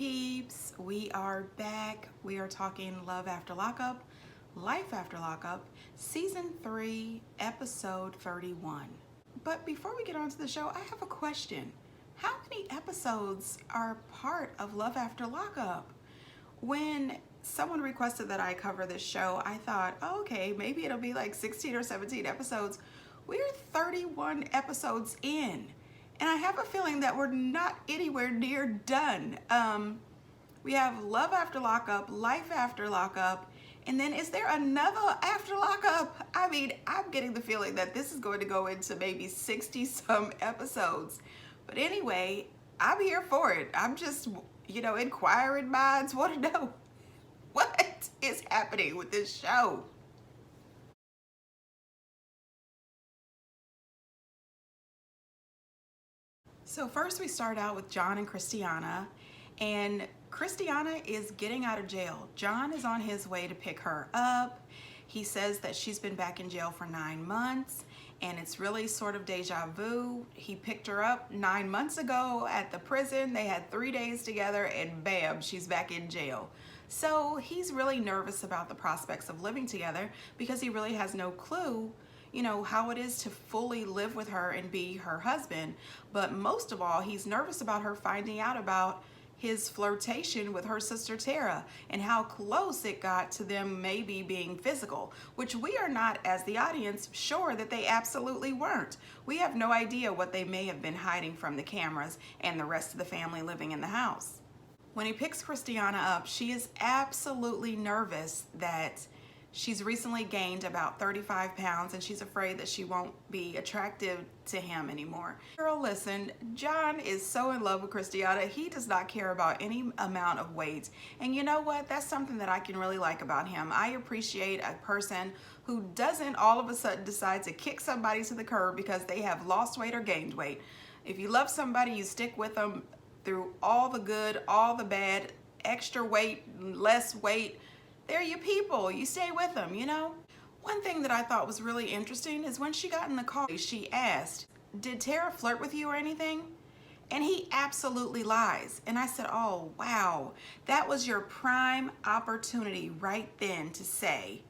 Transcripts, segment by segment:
peeps, we are back. We are talking Love After Lockup, Life After Lockup, Season 3, Episode 31. But before we get on to the show, I have a question. How many episodes are part of Love After Lockup? When someone requested that I cover this show, I thought, oh, okay, maybe it'll be like 16 or 17 episodes. We're 31 episodes in. And I have a feeling that we're not anywhere near done. We have Love After Lockup, Life After Lockup, and then is there another After Lockup? I mean, I'm getting the feeling that this is going to go into maybe 60 some episodes. But anyway, I'm here for it. I'm just, inquiring minds want to know what is happening with this show. So first we start out with John and Christiana, and Christiana is getting out of jail. John is on his way to pick her up. He says that she's been back in jail for 9 months, and it's really sort of deja vu. He picked her up 9 months ago at the prison. They had 3 days together, and bam, she's back in jail. So he's really nervous about the prospects of living together because he really has no clue how it is to fully live with her and be her husband. But most of all, he's nervous about her finding out about his flirtation with her sister Tara and how close it got to them maybe being physical, which we are not, as the audience, sure that they absolutely weren't. We have no idea what they may have been hiding from the cameras and the rest of the family living in the house. When he picks Christiana up, she is absolutely nervous that she's recently gained about 35 pounds and she's afraid that she won't be attractive to him anymore. Girl, listen, John is so in love with Christiana. He does not care about any amount of weight. And you know what? That's something that I can really like about him. I appreciate a person who doesn't all of a sudden decide to kick somebody to the curb because they have lost weight or gained weight. If you love somebody, you stick with them through all the good, all the bad, extra weight, less weight. They're your people. You stay with them, One thing that I thought was really interesting is when she got in the car, she asked, did Tara flirt with you or anything? And he absolutely lies. And I said, oh, wow. That was your prime opportunity right then to say,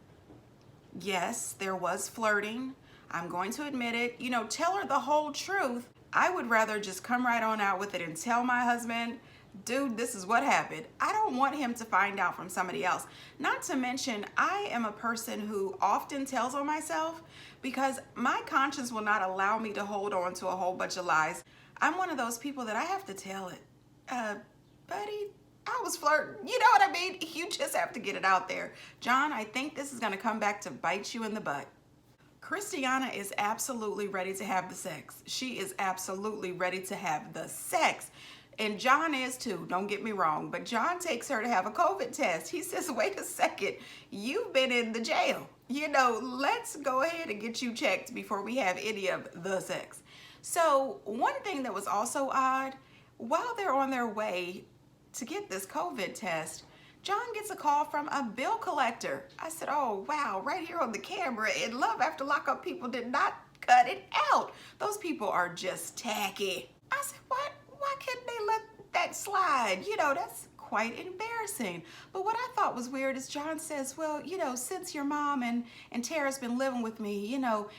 yes, there was flirting. I'm going to admit it. Tell her the whole truth. I would rather just come right on out with it and tell my husband, dude, this is what happened. I don't want him to find out from somebody else. Not to mention, I am a person who often tells on myself because my conscience will not allow me to hold on to a whole bunch of lies. I'm one of those people that I have to tell it. Buddy, I was flirting. You know what I mean? You just have to get it out there. John, I think this is going to come back to bite you in the butt. Christiana is absolutely ready to have the sex. She is absolutely ready to have the sex. And John is too, don't get me wrong, but John takes her to have a COVID test. He says, wait a second, you've been in the jail. Let's go ahead and get you checked before we have any of the sex. So one thing that was also odd, while they're on their way to get this COVID test, John gets a call from a bill collector. I said, oh, wow, right here on the camera. And Love After Lockup people did not cut it out. Those people are just tacky. I said, what? Why couldn't they let that slide? That's quite embarrassing. But what I thought was weird is John says, well, since your mom and Tara's been living with me,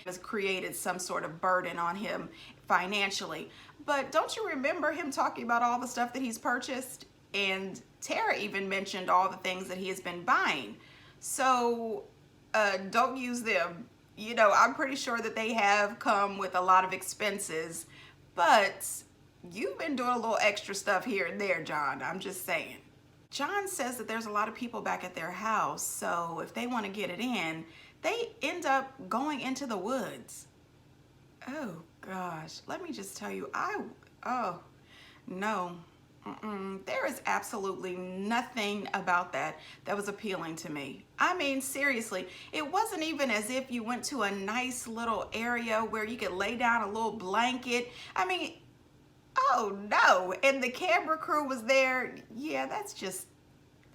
has created some sort of burden on him financially. But don't you remember him talking about all the stuff that he's purchased? And Tara even mentioned all the things that he has been buying. So don't use them. I'm pretty sure that they have come with a lot of expenses, but you've been doing a little extra stuff here and there, John. I'm just saying. John says that there's a lot of people back at their house, so if they want to get it in, they end up going into the woods. Oh, gosh. Let me just tell you, no. There is absolutely nothing about that was appealing to me. I mean, seriously, it wasn't even as if you went to a nice little area where you could lay down a little blanket. I mean, oh no, and the camera crew was there. Yeah, that's just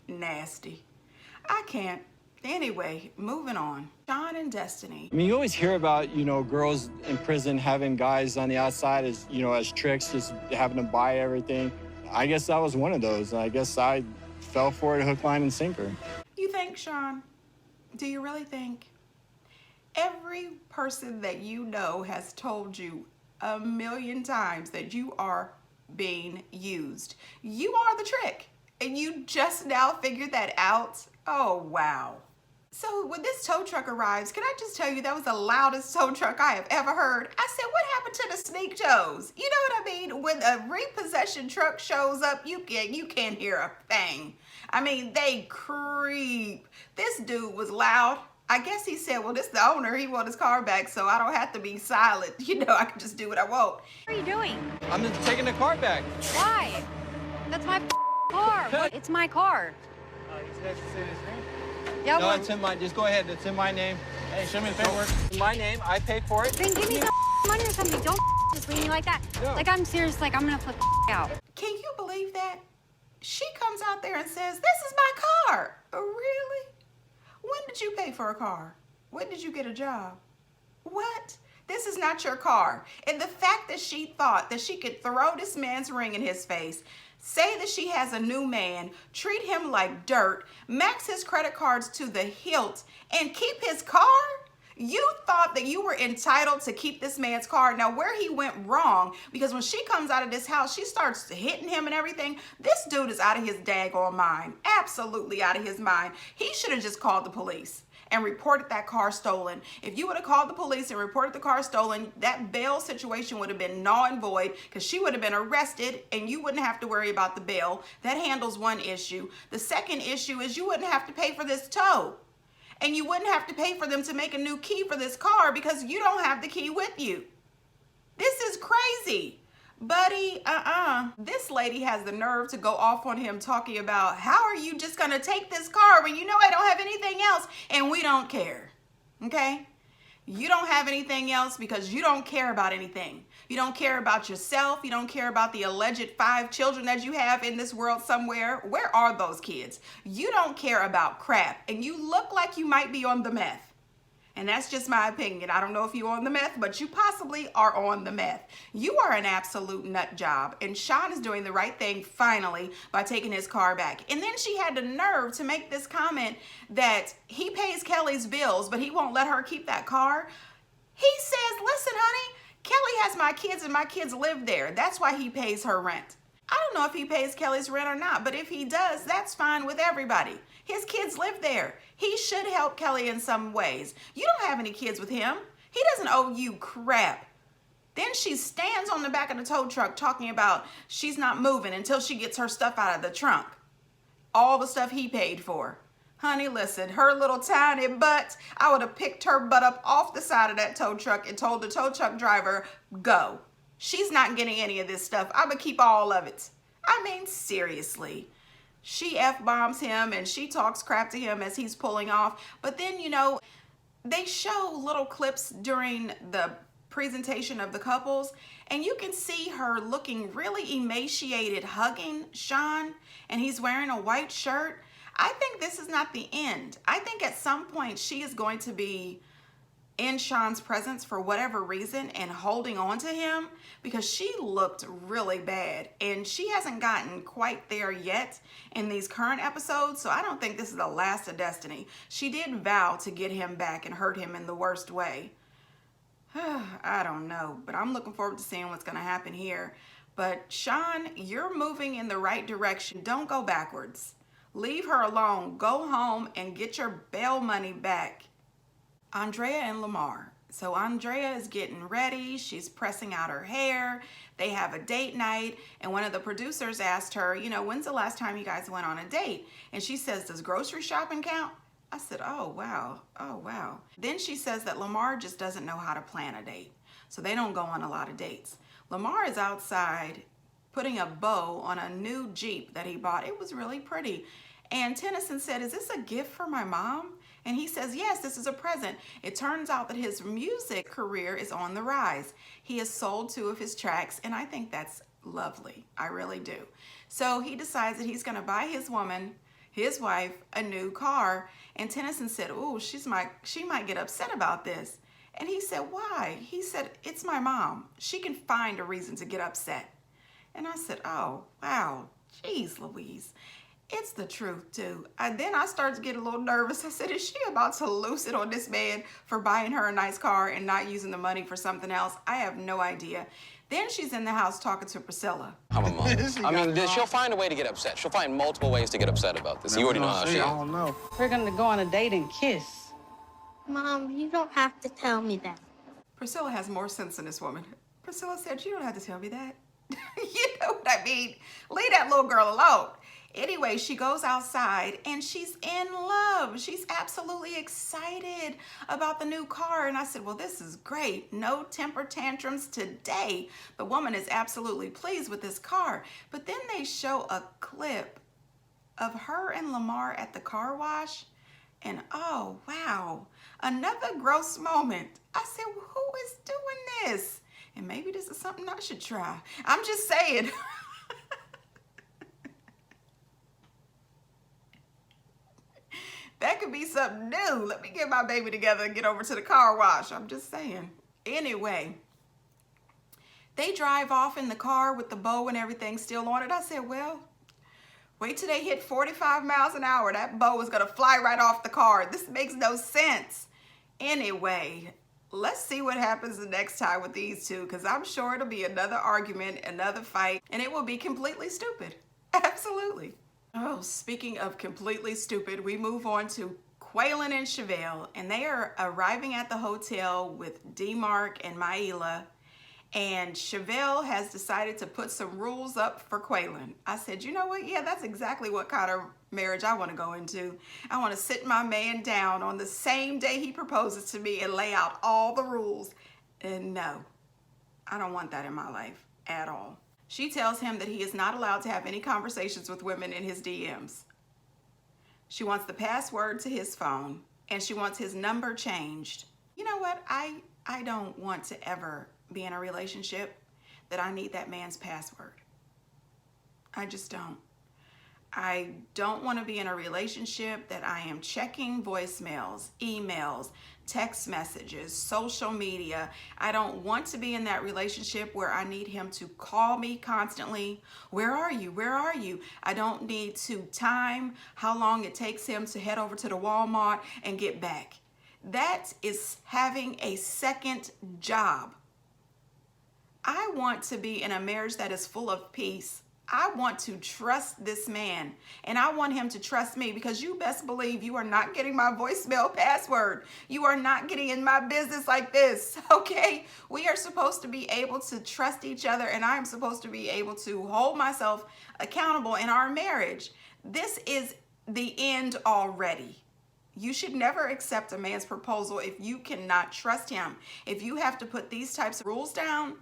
nasty. I can't. Anyway, moving on. John and Destiny. I mean, you always hear about, girls in prison having guys on the outside as, as tricks, just having to buy everything. I guess I was one of those. I guess I fell for it hook, line, and sinker. You think, Sean? Do you really think? Every person that you know has told you a million times that you are being used. You are the trick, and you just now figured that out? Oh, wow. So when this tow truck arrives, can I just tell you that was the loudest tow truck I have ever heard? I said, what happened to the sneak tows? You know what I mean? When a repossession truck shows up, you can't hear a thing. I mean, they creep. This dude was loud. I guess he said, well, this is the owner. He wants his car back, so I don't have to be silent. You know, I can just do what I want. What are you doing? I'm just taking the car back. Why? That's my car. It's my car. He's actually saying his name. Yeah, No, well, it's in my, just go ahead. It's in my name. Hey, show me the paperwork. It's in my name. I paid for it. then give me some money or something. Don't just leave me like that. No. Like, I'm serious. Like, I'm gonna flip out. Can you believe that? She comes out there and says, this is my car. Really? When did you pay for a car? When did you get a job? What? This is not your car. And the fact that she thought that she could throw this man's ring in his face, say that she has a new man, treat him like dirt, max his credit cards to the hilt, and keep his car? You thought that you were entitled to keep this man's car. Now, where he went wrong, because when she comes out of this house, she starts hitting him and everything. This dude is out of his daggone mind. Absolutely out of his mind. He should have just called the police and reported that car stolen. If you would have called the police and reported the car stolen, that bail situation would have been null and void, because she would have been arrested and you wouldn't have to worry about the bail. That handles one issue. The second issue is you wouldn't have to pay for this tow. And you wouldn't have to pay for them to make a new key for this car because you don't have the key with you. This is crazy. Buddy, This lady has the nerve to go off on him talking about, how are you just gonna take this car when you know I don't have anything else and we don't care, okay? You don't have anything else because you don't care about anything. You don't care about yourself. You don't care about the alleged 5 children that you have in this world somewhere. Where are those kids? You don't care about crap, and you look like you might be on the meth. And that's just my opinion. I don't know if you're on the meth, but you possibly are on the meth. You are an absolute nut job, and Sean is doing the right thing finally by taking his car back. And then she had the nerve to make this comment that he pays Kelly's bills, but he won't let her keep that car. He says, listen, honey, Kelly has my kids and my kids live there. That's why he pays her rent. I don't know if he pays Kelly's rent or not, but if he does, that's fine with everybody. His kids live there. He should help Kelly in some ways. You don't have any kids with him. He doesn't owe you crap. Then she stands on the back of the tow truck talking about she's not moving until she gets her stuff out of the trunk. All the stuff he paid for. Honey, listen, her little tiny butt, I would have picked her butt up off the side of that tow truck and told the tow truck driver, go. She's not getting any of this stuff. I'm going to keep all of it. I mean, seriously. She F-bombs him and she talks crap to him as he's pulling off. But then, you know, they show little clips during the presentation of the couples, and you can see her looking really emaciated, hugging Sean, and he's wearing a white shirt. I think this is not the end. I think at some point she is going to be in Sean's presence for whatever reason and holding on to him, because she looked really bad and she hasn't gotten quite there yet in these current episodes. So I don't think this is the last of Destiny. She did vow to get him back and hurt him in the worst way. I don't know, but I'm looking forward to seeing what's going to happen here. But Sean, you're moving in the right direction. Don't go backwards. Leave her alone. Go home and get your bail money back. Andrea and Lamar. So Andrea is getting ready. She's pressing out her hair. They have a date night. And one of the producers asked her, you know, when's the last time you guys went on a date? And she says, does grocery shopping count? I said, oh, wow. Oh, wow. Then she says that Lamar just doesn't know how to plan a date. So they don't go on a lot of dates. Lamar is outside putting a bow on a new Jeep that he bought. It was really pretty. And Tennyson said, is this a gift for my mom? And he says, yes, this is a present. It turns out that his music career is on the rise. He has sold 2 of his tracks, and I think that's lovely. I really do. So he decides that he's going to buy his woman, his wife, a new car. And Tennyson said, oh, she might get upset about this. And he said, why? He said, it's my mom. She can find a reason to get upset. And I said, oh, wow, geez, Louise. It's the truth, too. Then I started to get a little nervous. I said, is she about to lose it on this man for buying her a nice car and not using the money for something else? I have no idea. Then she's in the house talking to Priscilla. I'm a mom. I mean, she'll find a way to get upset. She'll find multiple ways to get upset about this. You already know how she is. I don't know. We're gonna go on a date and kiss. Mom, you don't have to tell me that. Priscilla has more sense than this woman. Priscilla said, you don't have to tell me that. You know what I mean? Leave that little girl alone. Anyway, she goes outside and she's in love. She's absolutely excited about the new car. And I said, well, this is great. No temper tantrums today. The woman is absolutely pleased with this car. But then they show a clip of her and Lamar at the car wash. And oh, wow, another gross moment. I said, well, who is doing this? And maybe this is something I should try. I'm just saying. That could be something new. Let me get my baby together and get over to the car wash. I'm just saying. Anyway, they drive off in the car with the bow and everything still on it. I said, well, wait till they hit 45 miles an hour. That bow is going to fly right off the car. This makes no sense. Anyway, let's see what happens the next time with these two, because I'm sure it'll be another argument, another fight, and it will be completely stupid. Absolutely. Oh, speaking of completely stupid, we move on to Quaylin and Chevelle, and they are arriving at the hotel with D-Mark and Maila, and Chevelle has decided to put some rules up for Quaylin. I said, you know what? Yeah, that's exactly what kind of marriage I want to go into. I want to sit my man down on the same day he proposes to me and lay out all the rules. And no, I don't want that in my life at all. She tells him that he is not allowed to have any conversations with women in his DMs. She wants the password to his phone, and she wants his number changed. You know what? I don't want to ever be in a relationship that I need that man's password. I just don't. I don't want to be in a relationship that I am checking voicemails, emails, text messages, social media. I don't want to be in that relationship where I need him to call me constantly. Where are you? Where are you? I don't need to time how long it takes him to head over to the Walmart and get back. That is having a second job. I want to be in a marriage that is full of peace. I want to trust this man, and I want him to trust me, because you best believe you are not getting my voicemail password. You are not getting in my business like this, okay? We are supposed to be able to trust each other, and I am supposed to be able to hold myself accountable in our marriage. This is the end already. You should never accept a man's proposal if you cannot trust him. If you have to put these types of rules down,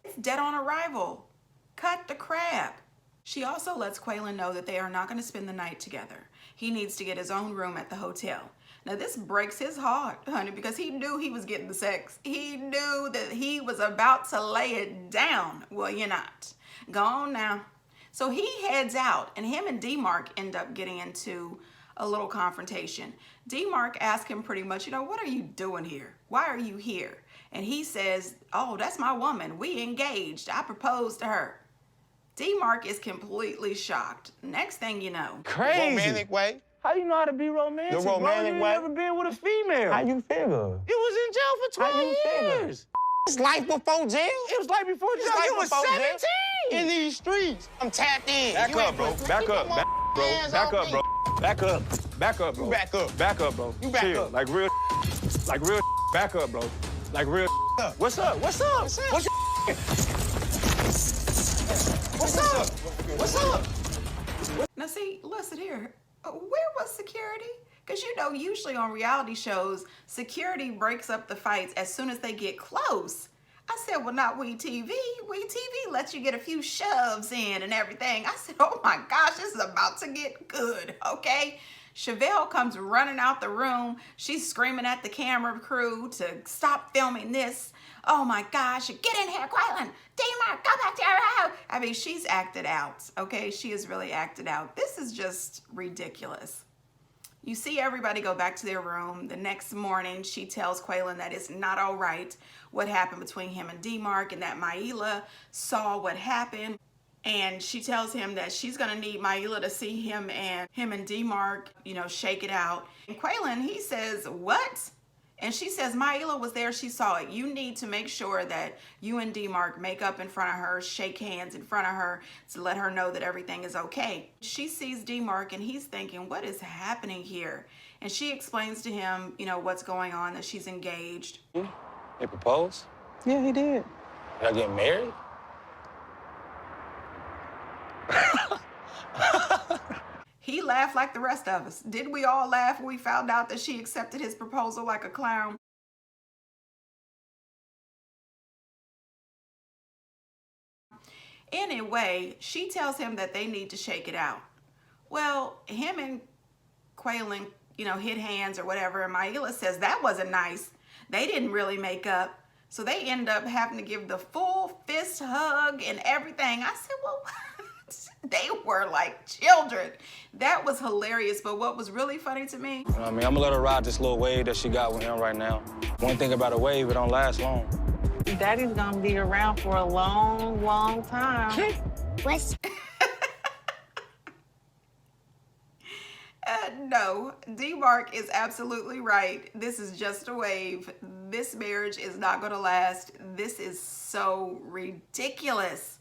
it's dead on arrival. Cut the crap. She also lets Quaylin know that they are not going to spend the night together. He needs to get his own room at the hotel. Now this breaks his heart, honey, because he knew he was getting the sex. He knew that he was about to lay it down. Well, you're not. Go on now. So he heads out, and him and D-Mark end up getting into a little confrontation. D-Mark asks him pretty much, you know, what are you doing here? Why are you here? And he says, oh, that's my woman. We engaged. I proposed to her. D-Mark is completely shocked. Next thing you know. Crazy. Romantic way. How you know how to be romantic, The romantic bro? way. You ain't never been with a female. How you figure? You was in jail for How 12 you figure? years. It's life before jail. It was like before jail. like You was before jail. 17. In these streets, I'm tapped in. Back You up, ain't bro. supposed to Back keep up. them Back, bro. hands Back off up, me. bro. Back up. Back up, bro. You back up. Back up, bro. You back Chill. up. Like real. Like real. Back up, bro. Like real. What's up? What's up? What's up? What's up? What's up? Now see, listen here. Where was security? Because you know, usually on reality shows, security breaks up the fights as soon as they get close. I said, well, not WeTV. WeTV lets you get a few shoves in and everything. I said, oh my gosh, this is about to get good, okay? Chevelle comes running out the room. She's screaming at the camera crew to stop filming this. Oh my gosh, get in here, Quaylin. D-Mark, go back to your house. I mean, she's acted out, okay? She is really acted out. This is just ridiculous. You see everybody go back to their room. The next morning, she tells Quaylin that it's not all right what happened between him and D-Mark, and that Maila saw what happened. And she tells him that she's gonna need Maila to see him and D-Mark, you know, shake it out. And Quaylin, he says, what? And she says, Maila was there, she saw it. You need to make sure that you and D-Mark make up in front of her, shake hands in front of her to let her know that everything is okay. She sees D-Mark and he's thinking, what is happening here? And she explains to him, you know, what's going on, that she's engaged. He proposed? Yeah, he did. Y'all getting married? He laughed like the rest of us. Did we all laugh when we found out that she accepted his proposal like a clown? Anyway, she tells him that they need to shake it out. Well, him and Quaylin, you know, hit hands or whatever, and Maila says that wasn't nice. They didn't really make up. So they end up having to give the full fist hug and everything. I said, well, they were like children. That was hilarious. But what was really funny to me, You know what I mean? I'm gonna let her ride this little wave that she got with him right now. One thing about a wave, it don't last long. Daddy's gonna be around for a long, long time. What's no, D-Mark is absolutely right. This is just a wave. This marriage is not going to last. This is so ridiculous.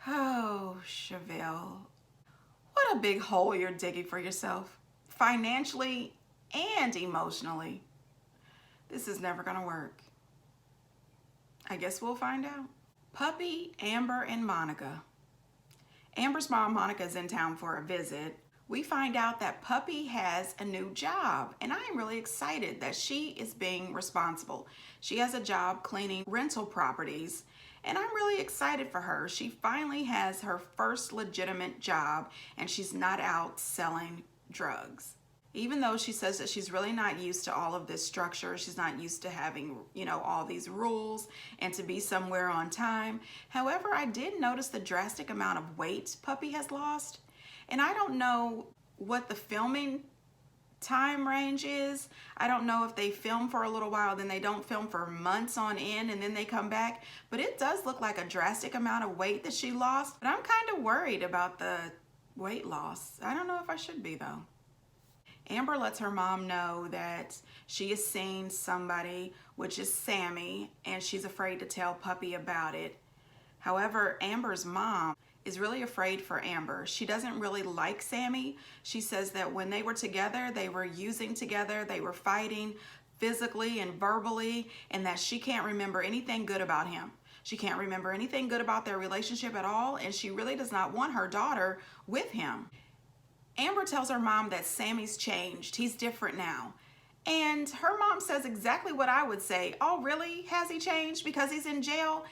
Oh, Chevelle, what a big hole you're digging for yourself, financially and emotionally. This is never going to work. I guess we'll find out. Puppy, Amber, and Monica. Amber's mom, Monica, is in town for a visit. We find out that Puppy has a new job, and I am really excited that she is being responsible. She has a job cleaning rental properties, and I'm really excited for her. She finally has her first legitimate job, and she's not out selling drugs. Even though she says that she's really not used to all of this structure, she's not used to having, you know, all these rules and to be somewhere on time. However, I did notice the drastic amount of weight Puppy has lost. And I don't know what the filming time range is. I don't know if they film for a little while, then they don't film for months on end, and then they come back. But it does look like a drastic amount of weight that she lost. But I'm kind of worried about the weight loss. I don't know if I should be, though. Amber lets her mom know that she has seen somebody, which is Sammy, and she's afraid to tell Puppy about it. However, Amber's mom is really afraid for Amber. She doesn't really like Sammy. She says that when they were together, they were using together, they were fighting physically and verbally, and that she can't remember anything good about him. She can't remember anything good about their relationship at all, and she really does not want her daughter with him. Amber tells her mom that Sammy's changed. He's different now. And her mom says exactly what I would say. Oh, really? Has he changed because he's in jail?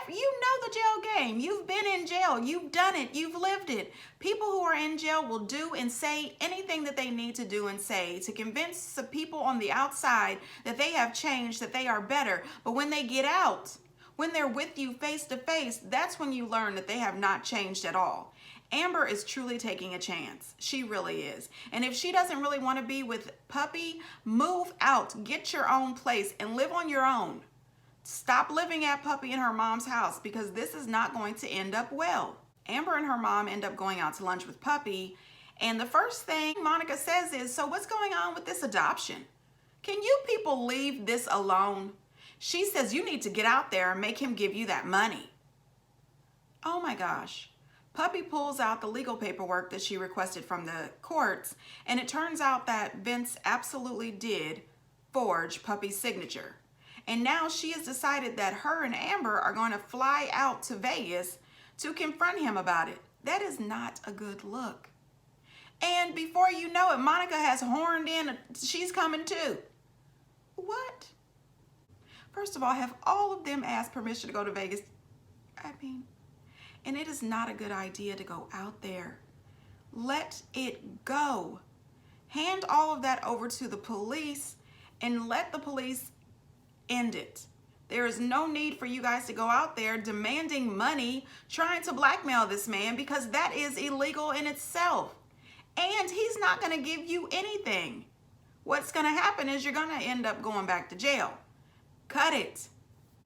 You know the jail game. You've been in jail. You've done it. You've lived it. People who are in jail will do and say anything that they need to do and say to convince the people on the outside that they have changed, that they are better. But when they get out, when they're with you face to face, that's when you learn that they have not changed at all. Amber is truly taking a chance. She really is. And if she doesn't really want to be with Puppy, move out, get your own place, and live on your own. Stop living at Puppy in her mom's house, because this is not going to end up well. Amber and her mom end up going out to lunch with Puppy, and the first thing Monica says is, so what's going on with this adoption? Can you people leave this alone? She says you need to get out there and make him give you that money. Oh my gosh. Puppy pulls out the legal paperwork that she requested from the courts, and it turns out that Vince absolutely did forge Puppy's signature. And now she has decided that her and Amber are going to fly out to Vegas to confront him about it. That is not a good look. And before you know it, Monica has horned in. She's coming too. What? First of all, have all of them asked permission to go to Vegas? I mean, and it is not a good idea to go out there. Let it go. Hand all of that over to the police and let the police end it. There is no need for you guys to go out there demanding money, trying to blackmail this man, because that is illegal in itself. and he's not going to give you anything. What's going to happen is you're going to end up going back to jail. Cut it.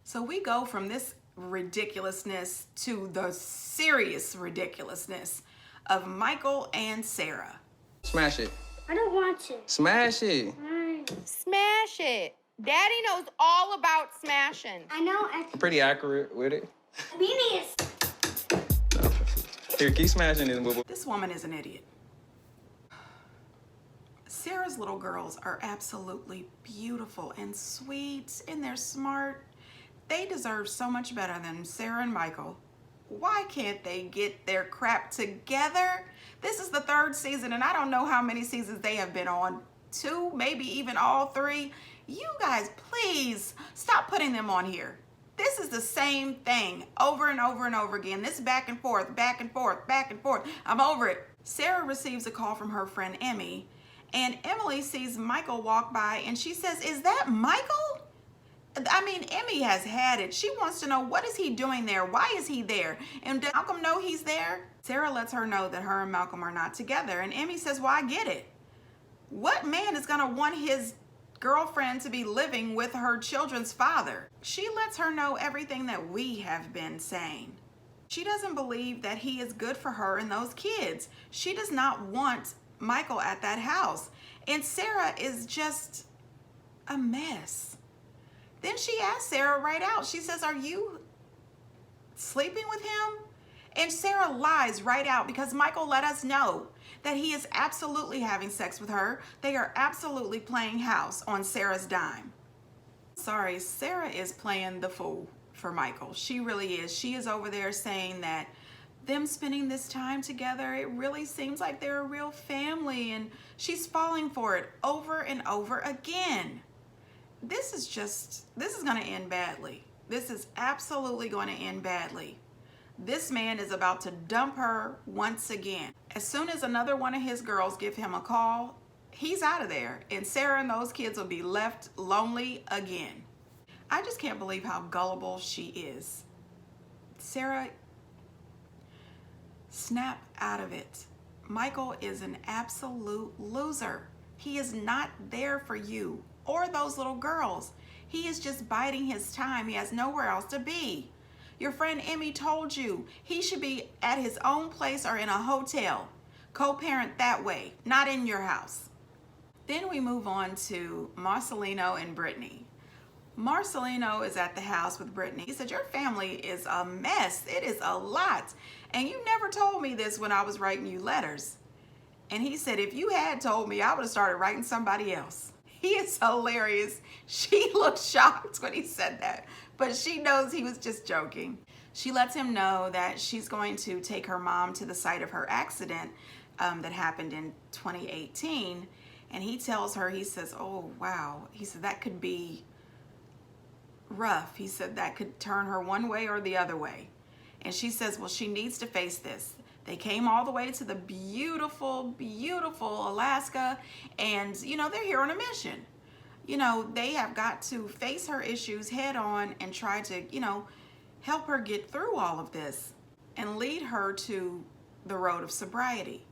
So we go from this ridiculousness to the serious ridiculousness of Michael and Sarah. Smash it. I don't want to. Smash it. Smash it. Daddy knows all about smashing. I know. Pretty accurate with it. Venus. Here, keep smashing it. This woman is an idiot. Sarah's little girls are absolutely beautiful and sweet, and they're smart. They deserve so much better than Sarah and Michael. Why can't they get their crap together? This is the 3rd season, and I don't know how many seasons they have been on. 2, maybe even all 3. You guys, please stop putting them on here. This is the same thing over and over and over again. This back and forth, back and forth, back and forth. I'm over it. Sarah receives a call from her friend Emmy, and Emily sees Michael walk by, and she says, "Is that Michael?" I mean, Emmy has had it. She wants to know, what is he doing there? Why is he there? And does Malcolm know he's there? Sarah lets her know that her and Malcolm are not together, and Emmy says, "Well, I get it. What man is gonna want his girlfriend to be living with her children's father?" She lets her know everything that we have been saying. She doesn't believe that he is good for her and those kids. She does not want Michael at that house. And Sarah is just a mess. Then she asks Sarah right out. She says, "Are you sleeping with him?" And Sarah lies right out because Michael let us know that he is absolutely having sex with her. They are absolutely playing house on Sarah's dime. Sorry, Sarah is playing the fool for Michael. She really is. She is over there saying that them spending this time together, it really seems like they're a real family, and she's falling for it over and over again. This is going to end badly. This is absolutely going to end badly. This man is about to dump her once again. As soon as another one of his girls give him a call, he's out of there, and Sarah and those kids will be left lonely again. I just can't believe how gullible she is. Sarah, snap out of it. Michael is an absolute loser. He is not there for you or those little girls. He is just biding his time. He has nowhere else to be. Your friend Emmy told you he should be at his own place or in a hotel. Co-parent that way, not in your house. Then we move on to Marcelino and Brittany. Marcelino is at the house with Brittany. He said, "Your family is a mess. It is a lot. And you never told me this when I was writing you letters." And he said, "If you had told me, I would have started writing somebody else." He is hilarious. She looked shocked when he said that, but she knows he was just joking. She lets him know that she's going to take her mom to the site of her accident that happened in 2018. And he tells her, he says, "Oh, wow." He said, "That could be rough." He said, "That could turn her one way or the other way." And she says, well, she needs to face this. They came all the way to the beautiful, beautiful Alaska, and, you know, they're here on a mission. You know, they have got to face her issues head on and try to, you know, help her get through all of this and lead her to the road of sobriety.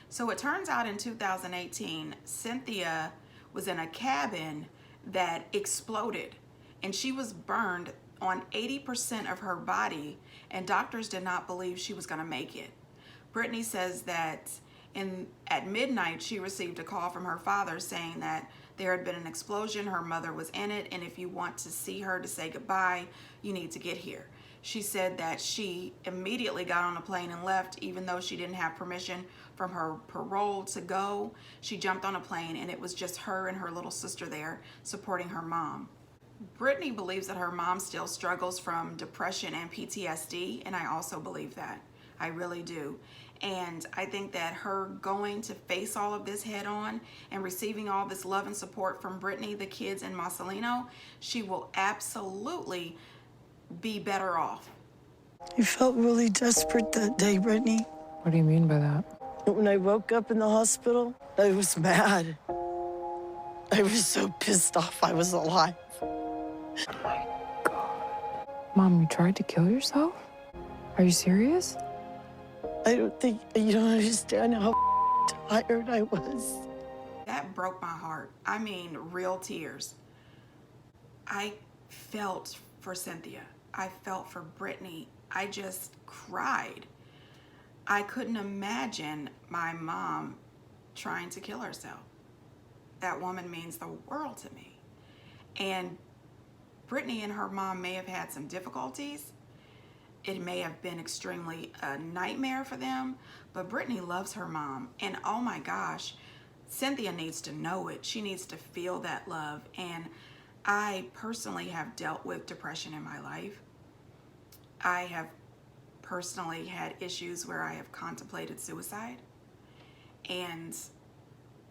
So it turns out in 2018, Cynthia was in a cabin that exploded, and she was burned on 80% of her body, and doctors did not believe she was going to make it. Brittany says that at midnight she received a call from her father saying that there had been an explosion, her mother was in it, and if you want to see her to say goodbye, you need to get here. She said that she immediately got on a plane and left, even though she didn't have permission from her parole to go. She jumped on a plane, and it was just her and her little sister there supporting her mom. Brittany believes that her mom still struggles from depression and PTSD, and I also believe that. I really do. And I think that her going to face all of this head on and receiving all this love and support from Brittany, the kids, and Marcelino, she will absolutely be better off. I felt really desperate that day, Brittany. What do you mean by that? When I woke up in the hospital, I was mad. I was so pissed off I was alive. Oh my God. Mom, you tried to kill yourself? Are you serious? I don't think you don't understand how tired I was. That broke my heart. I mean, real tears. I felt for Cynthia. I felt for Brittany. I just cried. I couldn't imagine my mom trying to kill herself. That woman means the world to me. And Brittany and her mom may have had some difficulties. It may have been extremely a nightmare for them, but Brittany loves her mom. And oh my gosh, Cynthia needs to know it. She needs to feel that love. And I personally have dealt with depression in my life. I have personally had issues where I have contemplated suicide. And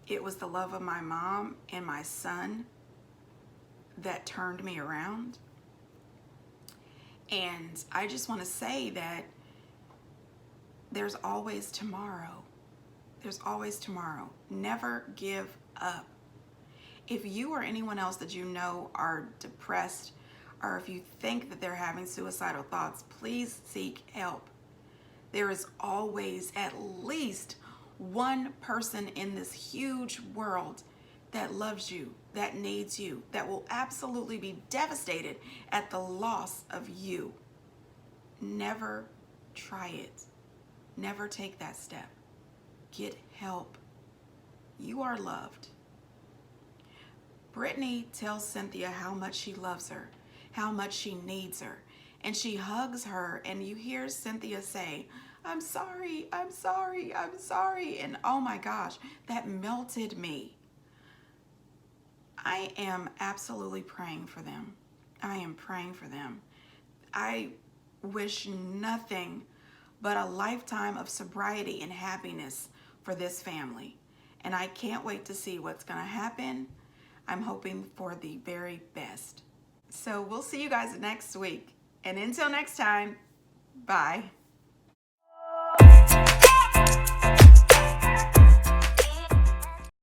it was the love of my mom and my son that turned me around. And I just want to say that there's always tomorrow. There's always tomorrow. Never give up. If you or anyone else that you know are depressed, or if you think that they're having suicidal thoughts, please seek help. There is always at least one person in this huge world that loves you, that needs you, that will absolutely be devastated at the loss of you. Never try it. Never take that step. Get help. You are loved. Brittany tells Cynthia how much she loves her, how much she needs her, and she hugs her, and you hear Cynthia say, "I'm sorry, I'm sorry, I'm sorry." And oh my gosh, that melted me. I am absolutely praying for them. I am praying for them. I wish nothing but a lifetime of sobriety and happiness for this family. And I can't wait to see what's going to happen. I'm hoping for the very best. So we'll see you guys next week. And until next time, bye.